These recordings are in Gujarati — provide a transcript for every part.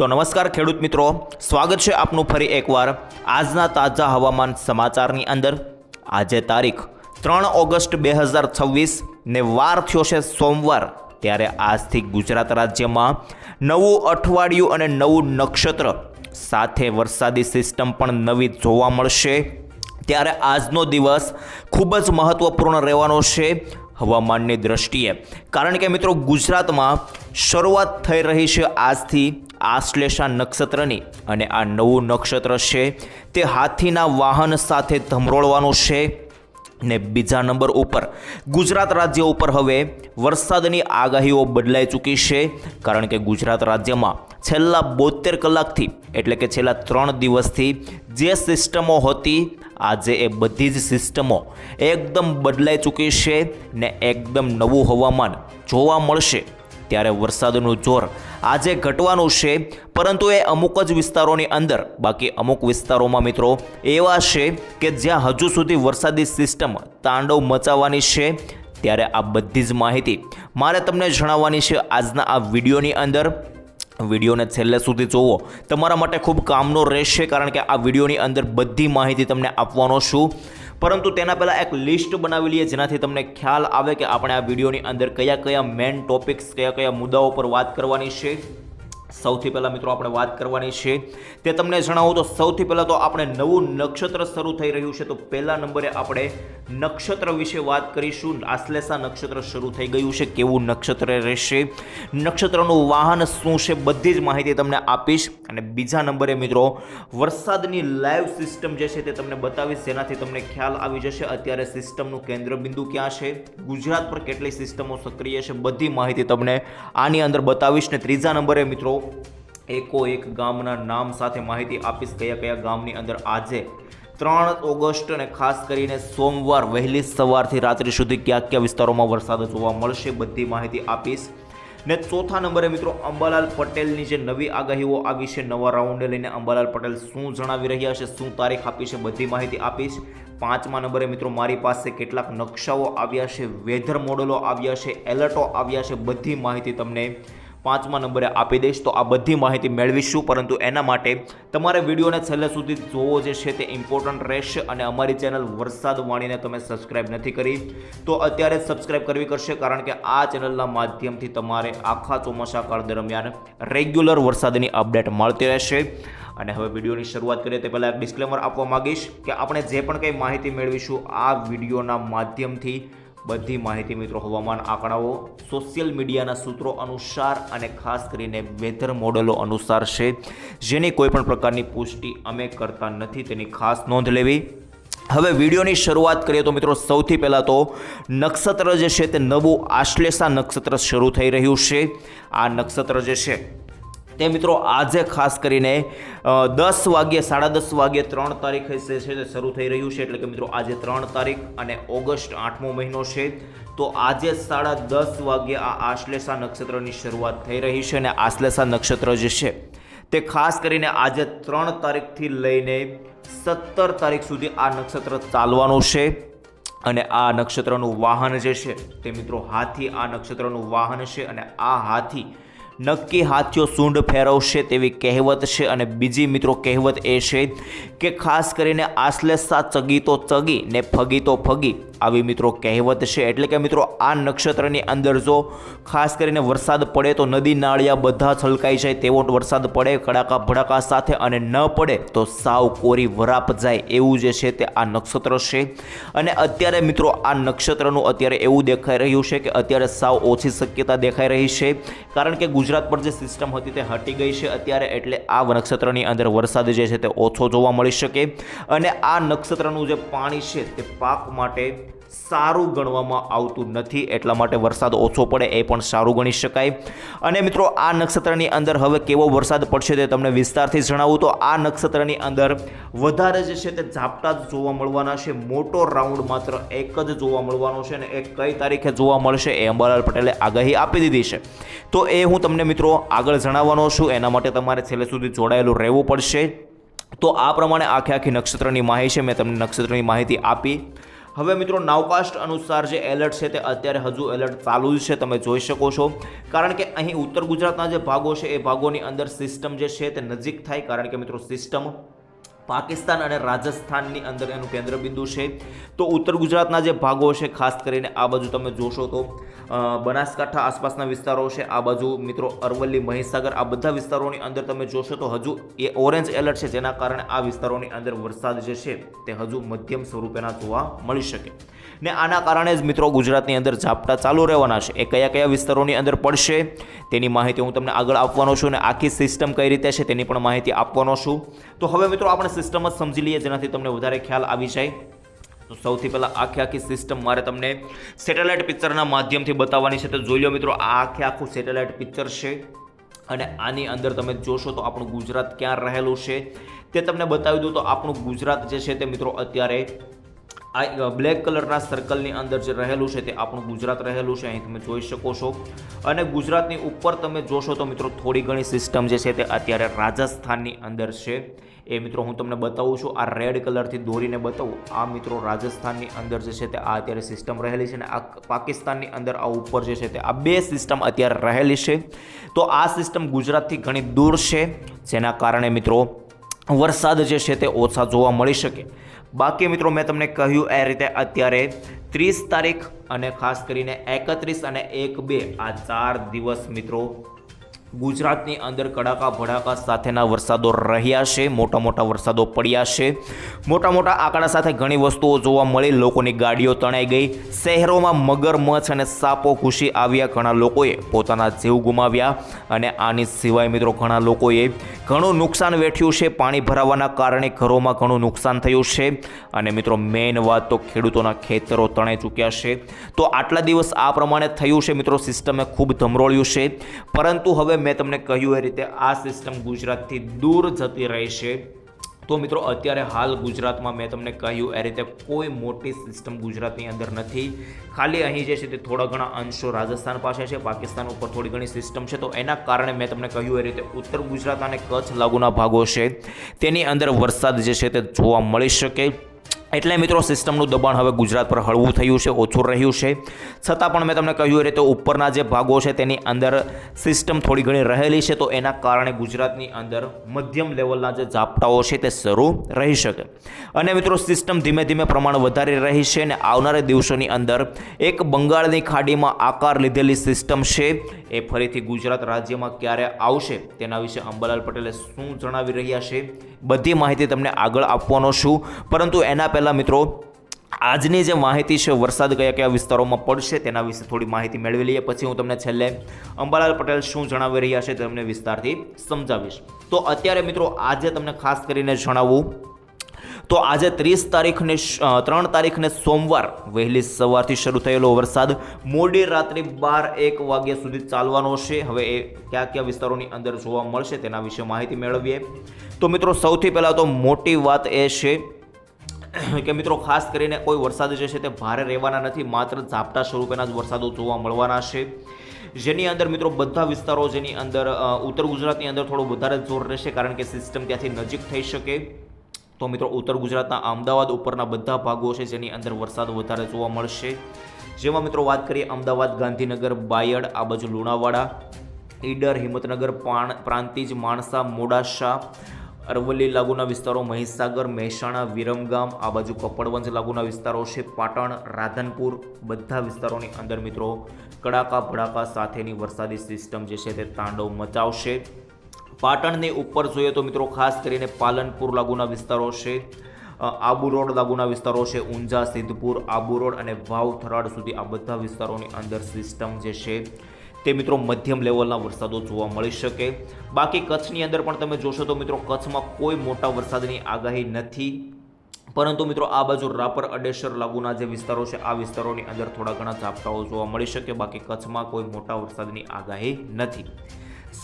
તો નમસ્કાર ખેડૂત મિત્રો, સ્વાગત છે આપનું ફરી એકવાર આજના તાજા હવામાન સમાચારની અંદર। આજે તારીખ 3 ઓગસ્ટ 2026 ને વાર થયો છે સોમવાર। ત્યારે આજથી ગુજરાત રાજ્યમાં નવું અઠવાડિયું અને નવું નક્ષત્ર સાથે વરસાદી સિસ્ટમ પણ નવી જોવા મળશે। ત્યારે આજનો દિવસ ખૂબ જ મહત્વપૂર્ણ રહેવાનો છે હવામાનની દ્રષ્ટિએ, કારણ કે મિત્રો ગુજરાતમાં શરૂઆત થઈ રહી છે આજથી આશ્લેષા નક્ષત્રની, અને આ નવું નક્ષત્ર છે તે હાથીના વાહન સાથે ધમરોળવાનું છે। ને બીજા નંબર ઉપર ગુજરાત રાજ્ય ઉપર હવે વરસાદની આગાહીઓ બદલાઈ ચૂકી છે, કારણ કે ગુજરાત રાજ્યમાં છેલ્લા 72 કલાકથી એટલે કે છેલ્લા 3 દિવસથી જે સિસ્ટમો હતી આજે એ બધી જ સિસ્ટમો એકદમ બદલાઈ ચૂકી છે ને એકદમ નવું હવામાન જોવા મળશે। ત્યારે વરસાદનું જોર આજે ઘટવાનું છે, પરંતુ એ અમુક જ વિસ્તારોની અંદર, બાકી અમુક વિસ્તારોમાં મિત્રો એવા છે કે જ્યાં હજુ સુધી વરસાદી સિસ્ટમ તાંડવ મચાવવાની છે। ત્યારે આ બધી જ માહિતી મારે તમને જણાવવાની છે આજના આ વિડીયોની અંદર। વિડીયોને છેલ્લે સુધી જોવો, તમારા માટે ખૂબ કામનો રહેશે, કારણ કે આ વિડીયોની અંદર બધી માહિતી તમને આપવાનો છું। પરંતુ તેના પહેલાં એક લિસ્ટ બનાવી લઈએ, જેનાથી તમને ખ્યાલ આવે કે આપણે આ વિડીયોની અંદર કયા કયા મેઇન ટોપિક્સ, કયા કયા મુદ્દાઓ પર વાત કરવાની છે। સૌથી પહેલાં મિત્રો આપણે વાત કરવાની છે તે તમને જણાવું તો સૌથી પહેલાં તો આપણે નવું નક્ષત્ર શરૂ થઈ રહ્યું છે, તો પહેલા નંબરે આપણે નક્ષત્ર વિશે વાત કરીશું। આશ્લેષા નક્ષત્ર શરૂ થઈ ગયું છે, કેવું નક્ષત્ર રહેશે, નક્ષત્રનું વાહન શું છે, બધી જ માહિતી તમને આપીશ। અને બીજા નંબરે મિત્રો વરસાદની લાઈવ સિસ્ટમ જે છે તે તમને બતાવીશ, જેનાથી તમને ખ્યાલ આવી જશે અત્યારે સિસ્ટમનું કેન્દ્રબિંદુ ક્યાં છે, ગુજરાત પર કેટલી સિસ્ટમો સક્રિય છે, બધી માહિતી તમને આની અંદર બતાવીશ। ને ત્રીજા નંબરે મિત્રો એકો એક ગામના નામ સાથે માહિતી આપીશ, કયા કયા ગામની અંદર આજે 3 ઓગસ્ટ અને ખાસ કરીને સોમવાર વહેલી સવારથી રાત્રિ સુધી કયા કયા વિસ્તારોમાં વરસાદ જોવા મળશે, બધી માહિતી આપીશ। ને ચોથા નંબરે મિત્રો અંબાલાલ પટેલની જે નવી આગાહીઓ આવી છે, નવા રાઉન્ડે લઈને અંબાલાલ પટેલ શું જણાવી રહ્યા છે, શું તારીખ આપી છે, બધી માહિતી આપીશ। પાંચમા નંબરે મિત્રો મારી પાસે કેટલાક નકશાઓ આવ્યા છે, વેધર મોડલો આવ્યા છે, એલર્ટો આવ્યા છે, બધી માહિતી તમને પાંચમા નંબરે આપી દઈશ। તો આ બધી માહિતી મેળવીશું, પરંતુ એના માટે તમારે વિડીયોને છેલ્લે સુધી જોવો જે છે તે ઇમ્પોર્ટન્ટ રહેશે। અને અમારી ચેનલ વરસાદ વાણીને તમે સબસ્ક્રાઇબ નથી કરી તો અત્યારે જ સબસ્ક્રાઇબ કરવી કરશે, કારણ કે આ ચેનલના માધ્યમથી તમારે આખા ચોમાસા કાળ દરમિયાન રેગ્યુલર વરસાદની અપડેટ મળતી રહેશે। અને હવે વિડીયોની શરૂઆત કરીએ તે પહેલાં એક ડિસ્ક્લેમર આપવા માગીશ કે આપણે જે પણ કંઈ માહિતી મેળવીશું આ વિડીયોના માધ્યમથી બધી માહિતી મિત્રો હવામાન આંકડાઓ, સોશિયલ મીડિયાના સૂત્રો અનુસાર અને ખાસ કરીને વેધર મોડેલો અનુસાર છે, જેની કોઈ પણ પ્રકારની પુષ્ટિ અમે કરતા નથી, તેની ખાસ નોંધ લેવી। હવે વિડીયોની શરૂઆત કરીએ તો મિત્રો સૌથી પહેલાં તો નક્ષત્ર જે છે તે નવું આશ્લેષા નક્ષત્ર શરૂ થઈ રહ્યું છે। આ નક્ષત્ર જે છે તે મિત્રો આજે ખાસ કરીને 10 વાગ્યે 10:30 વાગ્યે 3 તારીખે છે તે શરૂ થઈ રહ્યું છે, એટલે કે મિત્રો આજે 3 તારીખ અને ઓગસ્ટ 8મો મહિનો છે, તો આજે 10:30 વાગ્યે આ આશ્લેષા નક્ષત્રની શરૂઆત થઈ રહી છે। અને આશ્લેષા નક્ષત્ર જે છે તે ખાસ કરીને આજે 3 તારીખથી લઈને 17 તારીખ સુધી આ નક્ષત્ર ચાલવાનું છે। અને આ નક્ષત્રનું વાહન જે છે તે મિત્રો હાથી આ નક્ષત્રનું વાહન છે, અને આ હાથી નક્કી હાથીઓ સૂંઢ ફેરવશે તેવી કહેવત છે। અને બીજી મિત્રો કહેવત એ છે કે ખાસ કરીને આશ્લેષા ચગી તો ચગી ને ફગી તો ફગી, આવી મિત્રો કહેવત છે। એટલે કે મિત્રો આ નક્ષત્રની અંદર જો ખાસ કરીને વરસાદ પડે તો નદી નાળિયા બધા છલકાઈ જાય તેવો વરસાદ પડે કડાકા ભડાકા સાથે, અને ન પડે તો સાવ કોરી વરાપ જાય એવું જે છે તે આ નક્ષત્ર છે। અને અત્યારે મિત્રો આ નક્ષત્રનું અત્યારે એવું દેખાઈ રહ્યું છે કે અત્યારે સાવ ઓછી શક્યતા દેખાઈ રહી છે, કારણ કે ગુજરાત પર જે સિસ્ટમ હતી તે હટી ગઈ છે અત્યારે, એટલે આ નક્ષત્રની અંદર વરસાદ જે છે તે ઓછો જોવા મળી શકે। અને આ નક્ષત્રનું જે પાણી છે તે પાક માટે સારું ગણવામાં આવતું નથી, એટલા માટે વરસાદ ઓછો પડે એ પણ સારું ગણી શકાય। અને મિત્રો આ નક્ષત્રની અંદર હવે કેવો વરસાદ પડશે તે તમને વિસ્તારથી જણાવું તો આ નક્ષત્રની અંદર વધારે જે છે તે ઝાપટા જ જોવા મળવાના છે, મોટો રાઉન્ડ માત્ર એક જ જોવા મળવાનો છે, અને એ કઈ તારીખે જોવા મળશે એ અંબાલાલ પટેલે આગાહી આપી દીધી છે, તો એ હું તમને મિત્રો આગળ જણાવવાનો છું, એના માટે તમારે છેલ્લે સુધી જોડાયેલું રહેવું પડશે। તો આ પ્રમાણે આખી નક્ષત્રની માહિતી છે, મેં તમને નક્ષત્રની માહિતી આપી। હવે મિત્રો નાવકાસ્ટ અનુસાર જે એલર્ટ છે તે અત્યારે હજુ એલર્ટ ચાલુ જ છે, તમે જોઈ શકો છો, કારણ કે અહીં ઉત્તર ગુજરાતના જે ભાગો છે એ ભાગોની અંદર સિસ્ટમ જે છે તે નજીક થાય, કારણ કે મિત્રો સિસ્ટમ પાકિસ્તાન અને રાજસ્થાનની અંદર એનું કેન્દ્રબિંદુ છે. તો ઉત્તર ગુજરાતના જે ભાગો છે ખાસ કરીને આ બાજુ તમે જોશો તો બનાસકાંઠા આસપાસના વિસ્તારો છે, આ બાજુ મિત્રો અરવલ્લી, મહીસાગર, આ બધા વિસ્તારોની અંદર તમે જોશો તો હજુ એ ઓરેન્જ એલર્ટ છે, જેના કારણે આ વિસ્તારોની અંદર વરસાદ જે છે તે હજુ મધ્યમ સ્વરૂપેના જોવા મળી શકે. ને આના કારણે જ મિત્રો ગુજરાતની અંદર ઝાપટા ચાલુ રહેવાના છે. એ કયા કયા વિસ્તારોની અંદર પડશે તેની માહિતી હું તમને આગળ આપવાનો છું, અને આખી સિસ્ટમ કઈ રીતે છે તેની પણ માહિતી આપવાનો છું. તો હવે મિત્રો આપણે સિસ્ટમ જ સમજી લઈએ, જેનાથી તમને વધારે ખ્યાલ આવી જાય. તો સૌથી પહેલાં આખી સિસ્ટમ મારે તમને સેટેલાઇટ પિક્ચરના માધ્યમથી બતાવવાની છે. તો જોઈ લો મિત્રો, આ આખું સેટેલાઇટ પિક્ચર છે, અને આની અંદર તમે જોશો તો આપણું ગુજરાત ક્યાં રહેલું છે તે તમને બતાવી દઉં. તો આપણું ગુજરાત જે છે તે મિત્રો અત્યારે આ બ્લેક કલરના સર્કલની અંદર જે રહેલું છે તે આપણું ગુજરાત રહેલું છે, અહીં તમે જોઈ શકો છો. અને ગુજરાતની ઉપર તમે જોશો તો મિત્રો થોડી ઘણી સિસ્ટમ જે છે તે અત્યારે રાજસ્થાનની અંદર છે. એ મિત્રો હું તમને બતાવું છું, આ રેડ કલરથી દોરીને બતાવું. આ મિત્રો રાજસ્થાનની અંદર જે છે તે આ અત્યારે સિસ્ટમ રહેલી છે, અને આ પાકિસ્તાનની અંદર આ ઉપર જે છે તે આ બે સિસ્ટમ અત્યારે રહેલી છે. તો આ સિસ્ટમ ગુજરાતથી ઘણી દૂર છે, જેના કારણે મિત્રો વરસાદ જે છે તે ઓછા જોવા મળી શકે. બાકી મિત્રો મેં તમને કહ્યું એ રીતે અત્યારે 30 તારીખ અને ખાસ કરીને 31 અને 1-2 આ 4 દિવસ મિત્રો ગુજરાતની અંદર કડાકા ભડાકા સાથેના વરસાદો રહ્યા છે. મોટા મોટા વરસાદો પડ્યા છે. મોટા મોટા આંકડા સાથે ઘણી વસ્તુઓ જોવા મળી. લોકોની ગાડીઓ તણાઈ ગઈ, શહેરોમાં મગરમચ્છ અને સાપો ઘૂસી આવ્યા, ઘણા લોકોએ પોતાના જીવ ગુમાવ્યા, અને આની સિવાય મિત્રો ઘણા લોકોએ ઘણું નુકસાન વેઠ્યું છે. પાણી ભરાવાના કારણે ઘરોમાં ઘણું નુકસાન થયું છે, અને મિત્રો મેઇન વાત તો ખેડૂતોના ખેતરો તણાઈ ચૂક્યા છે. તો આટલા દિવસ આ પ્રમાણે થયું છે મિત્રો, સિસ્ટમે ખૂબ ધમરોળ્યું છે. પરંતુ હવે મેં તમને કહ્યું એ રીતે આ સિસ્ટમ ગુજરાતથી દૂર જતી રહેશે. તો મિત્રો અત્યારે હાલ ગુજરાતમાં મેં તમને કહ્યું એ રીતે કોઈ મોટી સિસ્ટમ ગુજરાતની અંદર નથી. ખાલી અહીં જે છે તે થોડા ઘણા અંશો રાજસ્થાન પાસે છે, પાકિસ્તાન ઉપર થોડી ઘણી સિસ્ટમ છે. તો એના કારણે મેં તમને કહ્યું એ રીતે ઉત્તર ગુજરાત અને કચ્છ લાગુના ભાગો છે તેની અંદર વરસાદ જે છે તે જોવા મળી શકે. એટલે મિત્રો સિસ્ટમનું દબાણ હવે ગુજરાત પર હળવું થયું છે, ઓછું રહ્યું છે. છતાં પણ મેં તમને કહ્યું એ રીતે ઉપરના જે ભાગો છે તેની અંદર સિસ્ટમ થોડી ઘણી રહેલી છે. તો એના કારણે ગુજરાતની અંદર મધ્યમ લેવલના જે ઝાપટાઓ છે તે શરૂ રહી શકે. અને મિત્રો સિસ્ટમ ધીમે ધીમે પ્રમાણ વધારી રહી છે, અને આવનારા દિવસોની અંદર એક બંગાળની ખાડીમાં આકાર લીધેલી સિસ્ટમ છે એ ફરીથી ગુજરાત રાજ્યમાં ક્યારે આવશે તેના વિશે અંબાલાલ પટેલે શું જણાવી રહ્યા છે બધી માહિતી તમને આગળ આપવાનો છું. પરંતુ એના પહેલાં મિત્રો આજની જે માહિતી છે વરસાદ કયા કયા વિસ્તારોમાં પડશે તેના વિશે થોડી માહિતી મેળવી લઈએ. પછી હું તમને છેલ્લે અંબાલાલ પટેલ શું જણાવી રહ્યા છે તમને વિસ્તારથી સમજાવીશ. તો અત્યારે મિત્રો આજે તમને ખાસ કરીને જણાવું તો આજે 3 તારીખને સોમવાર વહેલી સવારથી શરૂ થયેલો વરસાદ મોડી રાત્રે 12-1 વાગ્યા સુધી ચાલવાનો છે. હવે એ કયા કયા વિસ્તારોની અંદર જોવા મળશે તેના વિશે માહિતી મેળવીએ. તો મિત્રો સૌથી પહેલાં તો મોટી વાત એ છે કે મિત્રો ખાસ કરીને કોઈ વરસાદ જે છે તે ભારે રહેવાના નથી, માત્ર ઝાપટા સ્વરૂપેના જ વરસાદો જોવા મળવાના છે. જેની અંદર મિત્રો બધા વિસ્તારો જેની અંદર ઉત્તર ગુજરાતની અંદર થોડું વધારે જોર રહેશે, કારણ કે સિસ્ટમ ત્યાંથી નજીક થઈ શકે. તો મિત્રો ઉત્તર ગુજરાતના અમદાવાદ ઉપરના બધા ભાગો છે જેની અંદર વરસાદ વધારે જોવા મળશે. જેમાં મિત્રો વાત કરીએ અમદાવાદ, ગાંધીનગર, બાયડ, આ બાજુ લુણાવાડા, ઈડર, હિંમતનગર, પ્રાંતિજ, માણસા, મોડાસા, અરવલ્લી લાગુના વિસ્તારો, મહીસાગર, મહેસાણા, વિરમગામ, આ બાજુ કપડવંજ લાગુના વિસ્તારો છે, પાટણ, રાધનપુર, બધા વિસ્તારોની અંદર મિત્રો કડાકા ભડાકા સાથેની વરસાદી સિસ્ટમ જે છે તે તાંડવ મચાવશે. પાટણની ઉપર જોઈએ તો મિત્રો ખાસ કરીને પાલનપુર લાગુના વિસ્તારો છે, આબુ રોડ લાગુના વિસ્તારો છે, ઊંઝા, સિદ્ધપુર, આબુ રોડ અને વાવ, થરાદ સુધી આ બધા વિસ્તારોની અંદર સિસ્ટમ જે છે તે મિત્રો મધ્યમ લેવલના વરસાદો જોવા મળી શકે. બાકી કચ્છની અંદર પણ તમે જોશો તો મિત્રો કચ્છમાં કોઈ મોટા વરસાદની આગાહી નથી. પરંતુ મિત્રો આ બાજુ રાપર, અડેસર લાગુના જે વિસ્તારો છે આ વિસ્તારોની અંદર થોડા ઘણા ઝાપટાઓ જોવા મળી શકે. બાકી કચ્છમાં કોઈ મોટા વરસાદની આગાહી નથી.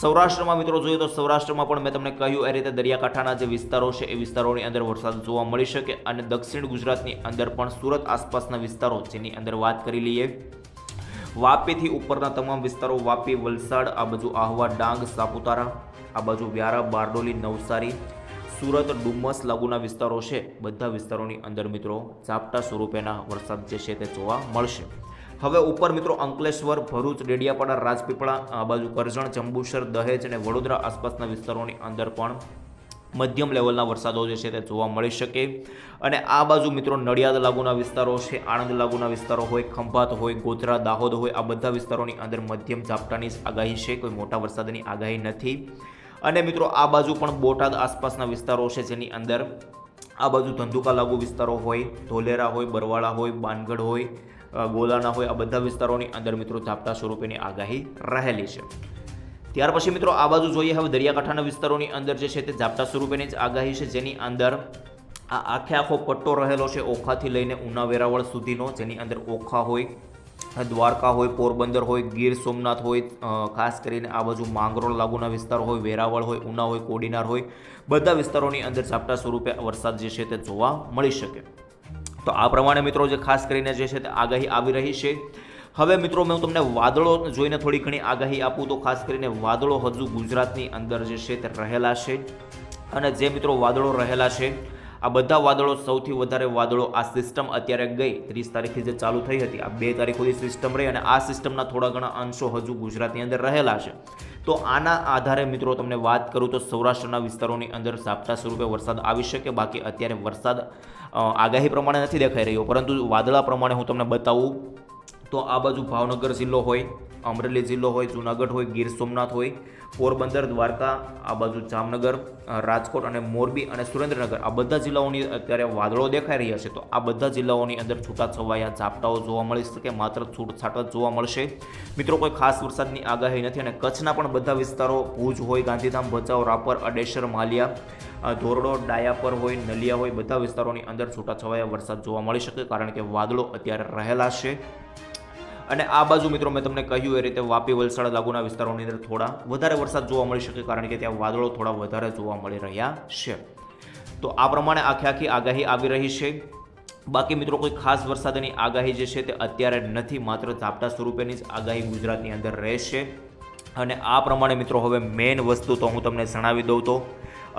સૌરાષ્ટ્રમાં મિત્રો જોઈએ તો સૌરાષ્ટ્રમાં પણ મેં તમને કહ્યું એ રીતે દરિયાકાંઠાના જે વિસ્તારો છે એ વિસ્તારોની અંદર વરસાદ જોવા મળી શકે. અને દક્ષિણ ગુજરાતની અંદર પણ સુરત આસપાસના વિસ્તારો જેની અંદર વાત કરી લઈએ, વાપીથી ઉપરના તમામ વિસ્તારો, વાપી, વલસાડ, આ બાજુ આહવા, ડાંગ, સાપુતારા, આ બાજુ વ્યારા, બારડોલી, નવસારી, સુરત, ડુમસ લાગુના વિસ્તારો છે બધા વિસ્તારોની અંદર મિત્રો ઝાપટા સ્વરૂપેના વરસાદ જે છે તે જોવા મળશે. હવે ઉપર મિત્રો અંકલેશ્વર, ભરૂચ, ડેડિયાપાડા, રાજપીપળા, આ બાજુ કરજણ, જંબુસર, દહેજ અને વડોદરા આસપાસના વિસ્તારોની અંદર પણ મધ્યમ લેવલના વરસાદો જે છે તે જોવા મળી શકે. અને આ બાજુ મિત્રો નડિયાદ લાગુના વિસ્તારો છે, આણંદ લાગુના વિસ્તારો હોય, ખંભાત હોય, ગોધરા, દાહોદ હોય, આ બધા વિસ્તારોની અંદર મધ્યમ ઝાપટાની જ આગાહી છે, કોઈ મોટા વરસાદની આગાહી નથી. અને મિત્રો આ બાજુ પણ બોટાદ આસપાસના વિસ્તારો છે જેની અંદર આ બાજુ ધંધુકા લાગુ વિસ્તારો હોય, ધોલેરા હોય, બરવાળા હોય, બાનગઢ હોય, ગોલાના હોય, આ બધા વિસ્તારોની અંદર મિત્રો ઝાપટા સ્વરૂપેની આગાહી રહેલી છે. ત્યાર પછી મિત્રો આ બાજુ જોઈએ હવે દરિયાકાંઠાના વિસ્તારોની અંદર જે છે તે ઝાપટા સ્વરૂપેની જ આગાહી છે, જેની અંદર આ આખો પટ્ટો રહેલો છે ઓખાથી લઈને ઉના વેરાવળ સુધીનો, જેની અંદર ઓખા હોય, દ્વારકા હોય, પોરબંદર હોય, ગીર સોમનાથ હોય, ખાસ કરીને આ બાજુ માંગરોળ લાગુના વિસ્તારો હોય, વેરાવળ હોય, ઉના હોય, કોડીનાર હોય, બધા વિસ્તારોની અંદર ઝાપટા સ્વરૂપે વરસાદ જે છે તે જોવા મળી શકે. તો આ પ્રમાણે મિત્રો જે ખાસ કરીને જે છે તે આગાહી આવી રહી છે. હવે મિત્રો હું તમને વાદળો જોઈને થોડી ઘણી આગાહી આપું તો ખાસ કરીને વાદળો હજુ ગુજરાતની અંદર જે છે તે રહેલા છે. અને જે મિત્રો વાદળો રહેલા છે આ બધા વાદળો, સૌથી વધારે વાદળો આ સિસ્ટમ અત્યારે ગઈ 30 તારીખથી જે ચાલુ થઈ હતી, આ 2 તારીખ સુધી સિસ્ટમ રહી અને આ સિસ્ટમના થોડા ઘણા અંશો હજુ ગુજરાતની અંદર રહેલા છે. તો આના આધારે મિત્રો તમને વાત કરું તો સૌરાષ્ટ્રના વિસ્તારોની અંદર ઝાપટા સ્વરૂપે વરસાદ આવી શકે. બાકી અત્યારે વરસાદ આગાહી પ્રમાણે નથી દેખાઈ રહ્યો, પરંતુ વાદળા પ્રમાણે હું તમને બતાવું તો આ બાજુ ભાવનગર જિલ્લો હોય, અમરેલી જિલ્લો હોય, જૂનાગઢ હોય, ગીર સોમનાથ હોય, પોરબંદર, દ્વારકા, આ બાજુ જામનગર, રાજકોટ અને મોરબી અને સુરેન્દ્રનગર, આ બધા જિલ્લાઓની અત્યારે વાદળો દેખાઈ રહ્યા છે. તો આ બધા જિલ્લાઓની અંદર છૂટાછવાયા ઝાપટાઓ જોવા મળી શકે, માત્ર છૂટછાટ જ જોવા મળશે મિત્રો. કોઈ ખાસ વરસાદની આગાહી નથી. અને કચ્છના પણ બધા વિસ્તારો, ભુજ હોય, ગાંધીધામ, ભચાઉ, રાપર, અડેસર, માલિયા, ધોરડો, ડાયાપર હોય, નલિયા હોય, બધા વિસ્તારોની અંદર છૂટાછવાયા વરસાદ જોવા મળી શકે, કારણ કે વાદળો અત્યારે રહેલા છે. અને આ બાજુ મિત્રો મેં તમને કહ્યું એ રીતે વાપી, વલસાડ લાગુના વિસ્તારોની અંદર થોડા વધારે વરસાદ જોવા મળી શકે, કારણ કે ત્યાં વાદળો થોડા વધારે જોવા મળી રહ્યા છે. તો આ પ્રમાણે આખી આગાહી આવી રહી છે. બાકી મિત્રો કોઈ ખાસ વરસાદની આગાહી જે છે તે અત્યારે નથી, માત્ર ઝાપટા સ્વરૂપેની જ આગાહી ગુજરાતની અંદર રહેશે. અને આ પ્રમાણે મિત્રો હવે મેઇન વસ્તુ તો હું તમને જણાવી દઉં તો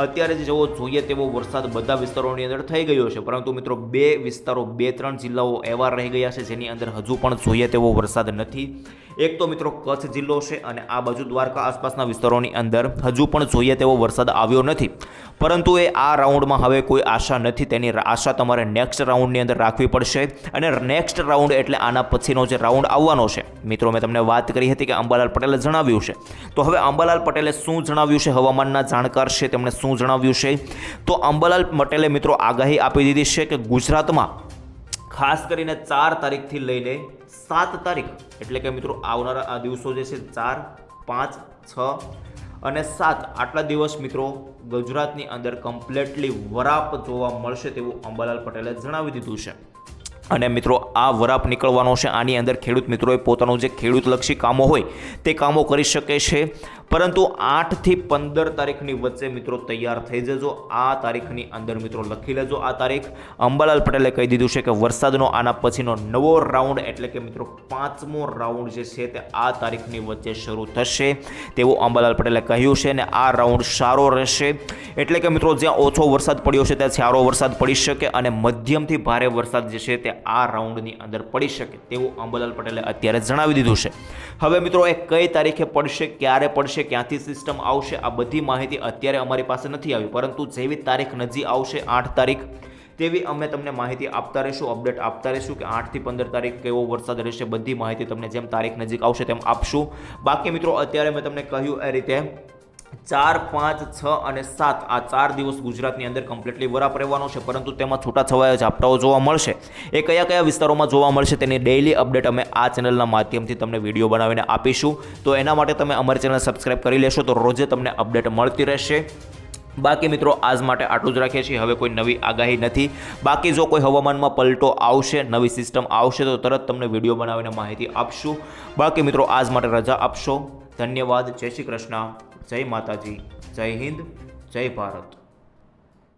અત્યારે જેવો જોઈએ તેવો વરસાદ બધા વિસ્તારોની અંદર થઈ ગયો છે, પરંતુ મિત્રો 2 વિસ્તારો, 2-3 જિલ્લાઓ એવા રહી ગયા છે જેની અંદર હજુ પણ જોઈએ તેવો વરસાદ નથી. એક તો મિત્રો કચ્છ જિલ્લો છે અને આ બાજુ દ્વારકા આસપાસના વિસ્તારોની અંદર હજુ પણ જોઈએ તેવો વરસાદ આવ્યો નથી, પરંતુ એ આ રાઉન્ડમાં હવે કોઈ આશા નથી. તેની આશા તમારે નેક્સ્ટ રાઉન્ડની અંદર રાખવી પડશે. અને નેક્સ્ટ રાઉન્ડ એટલે આના પછીનો જે રાઉન્ડ આવવાનો છે મિત્રો, મેં તમને વાત કરી હતી કે અંબાલાલ પટેલે જણાવ્યું છે. તો હવે અંબાલાલ પટેલે શું જણાવ્યું છે, હવામાનના જાણકાર છે તેમણે શું જણાવ્યું છે, તો અંબાલાલ પટેલે મિત્રો આગાહી આપી દીધી છે કે ગુજરાતમાં ખાસ કરીને 4 તારીખથી લઈને 7 તારીખ એટલે કે મિત્રો આવનારા આ દિવસો જે છે 4, 5, 6 અને 7 આટલા દિવસ મિત્રો ગુજરાતની અંદર કમ્પ્લીટલી વરાપ જોવા મળશે તેવું અંબાલાલ પટેલે જણાવી દીધું છે. અને મિત્રો આ વરાપ નીકળવાનો છે. આની અંદર ખેડૂત મિત્રોએ પોતાનું જે ખેડૂતલક્ષી કામો હોય તે કામો કરી શકે છે, પરંતુ 8 થી 15 તારીખની વચ્ચે મિત્રો તૈયાર થઈ જજો. આ તારીખની અંદર મિત્રો લખી લેજો આ તારીખ. અંબાલાલ પટેલે કહી દીધું છે કે વરસાદનો આના પછીનો નવો રાઉન્ડ એટલે કે મિત્રો 5મો રાઉન્ડ જે છે તે આ તારીખની વચ્ચે શરૂ થશે તેવું અંબાલાલ પટેલે કહ્યું છે. અને આ રાઉન્ડ સારો રહેશે, એટલે કે મિત્રો જ્યાં ઓછો વરસાદ પડ્યો છે ત્યાં સારો વરસાદ પડી શકે અને મધ્યમથી ભારે વરસાદ જે છે તે આ રાઉન્ડની અંદર પડી શકે તેવું અંબાલાલ પટેલે અત્યારે જણાવી દીધું છે. હવે મિત્રો એ કઈ તારીખે પડશે, ક્યારે પડશે, ક્યાંથી સિસ્ટમ આવશે, આ બધી માહિતી અત્યારે અમારી પાસે નથી આવી, પરંતુ જેવી તારીખ નજીક આવશે 8 તારીખ તેવી અમે તમને માહિતી આપતા રહીશું, અપડેટ આપતા રહીશું કે 8 થી 15 તારીખ કેવો વરસાદ રહેશે. બધી માહિતી તમને જેમ તારીખ નજીક આવશે તેમ આપશું. બાકી મિત્રો અત્યારે મેં તમને કહ્યું એ રીતે 4, 5, 6 અને 7 આ 4 દિવસ ગુજરાતની અંદર કમ્પ્લીટલી વરાપ રહેવાનો છે, પરંતુ તેમાં છૂટાછવાયા ઝાપટાઓ જોવા મળશે. એ કયા કયા વિસ્તારોમાં જોવા મળશે તેની ડેઇલી અપડેટ અમે આ ચેનલના માધ્યમથી તમને વિડીયો બનાવીને આપીશું. તો એના માટે તમે અમારી ચેનલ સબસ્ક્રાઈબ કરી લેશો તો રોજે તમને અપડેટ મળતી રહેશે. બાકી મિત્રો આજ માટે આટલું જ રાખીએ છીએ. હવે કોઈ નવી આગાહી નથી. બાકી જો કોઈ હવામાનમાં પલટો આવશે, નવી સિસ્ટમ આવશે તો તરત તમને વિડીયો બનાવીને માહિતી આપશું. બાકી મિત્રો આજ માટે રજા આપશો. ધન્યવાદ. જય શ્રી કૃષ્ણ. જય માતાજી. જય હિન્દ. જય ભારત.